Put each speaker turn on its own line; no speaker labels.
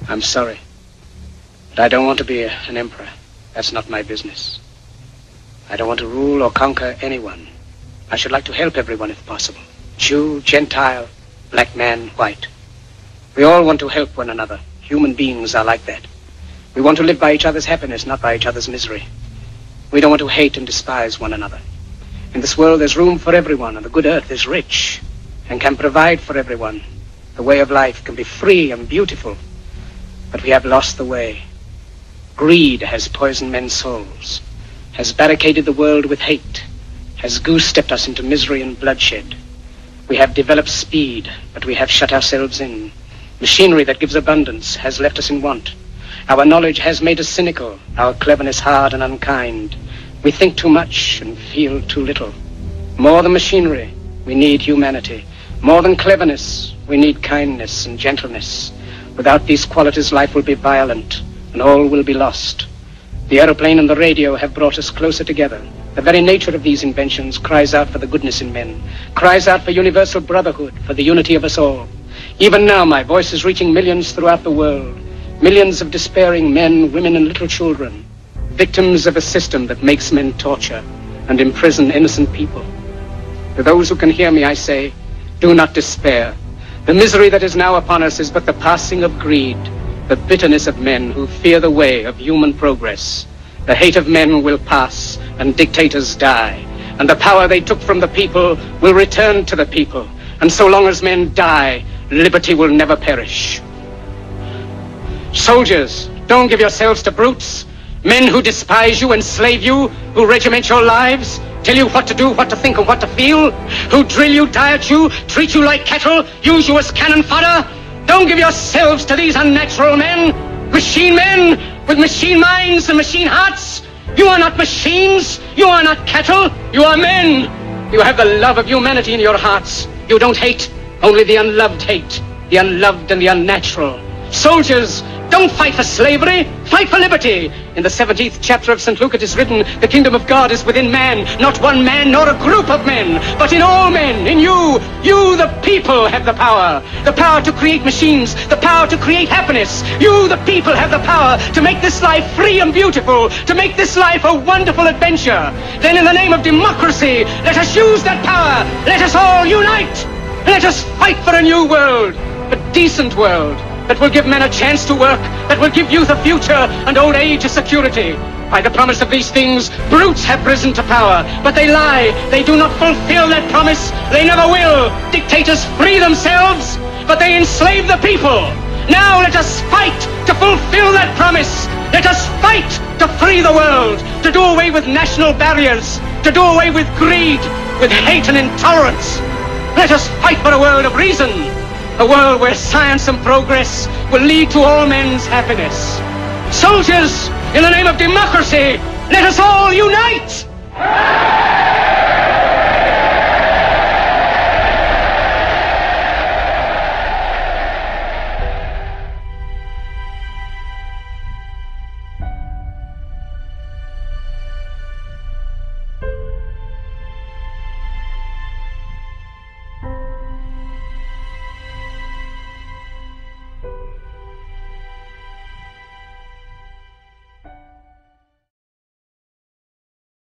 I'm sorry, but I don't want to be an emperor. That's not my business. I don't want to rule or conquer anyone. I should like to help everyone if possible. Jew, Gentile, black man, white. We all want to help one another. Human beings are like that. We want to live by each other's happiness, not by each other's misery. We don't want to hate and despise one another. In this world there's room for everyone, and the good earth is rich and can provide for everyone. The way of life can be free and beautiful, but we have lost the way. Greed has poisoned men's souls, has barricaded the world with hate, has goose-stepped us into misery and bloodshed. We have developed speed, but we have shut ourselves in. Machinery that gives abundance has left us in want. Our knowledge has made us cynical, our cleverness hard and unkind. We think too much and feel too little. More than machinery, we need humanity. More than cleverness, we need kindness and gentleness. Without these qualities, life will be violent and all will be lost. The aeroplane and the radio have brought us closer together. The very nature of these inventions cries out for the goodness in men, cries out for universal brotherhood, for the unity of us all. Even now, my voice is reaching millions throughout the world, millions of despairing men, women, and little children, victims of a system that makes men torture and imprison innocent people. To those who can hear me, I say, do not despair. The misery that is now upon us is but the passing of greed, the bitterness of men who fear the way of human progress. The hate of men will pass and dictators die, and the power they took from the people will return to the people. And so long as men die, liberty will never perish. Soldiers, don't give yourselves to brutes, men who despise you, enslave you, who regiment your lives, tell you what to do, what to think, and what to feel, who drill you, diet you, treat you like cattle, use you as cannon fodder. Don't give yourselves to these unnatural men with machine minds and machine hearts. You are not machines, you are not cattle, you are men. You have the love of humanity in your hearts. You don't hate, only the unloved hate, the unloved and the unnatural. Soldiers, don't fight for slavery, fight for liberty. In the 17th chapter of St. Luke it is written, the kingdom of God is within man, not one man nor a group of men, but in all men, in you. You, the people, have the power to create machines, the power to create happiness. You, the people, have the power to make this life free and beautiful, to make this life a wonderful adventure. Then in the name of democracy, let us use that power. Let us all unite. Let us fight for a new world, a decent world, that will give men a chance to work, that will give youth a future and old age a security. By the promise of these things, brutes have risen to power, but they lie. They do not fulfill that promise. They never will. Dictators free themselves, but they enslave the people. Now let us fight to fulfill that promise. Let us fight to free the world, to do away with national barriers, to do away with greed, with hate and intolerance. Let us fight for a world of reason, a world where science and progress will lead to all men's happiness. Soldiers, in the name of democracy, let us all unite!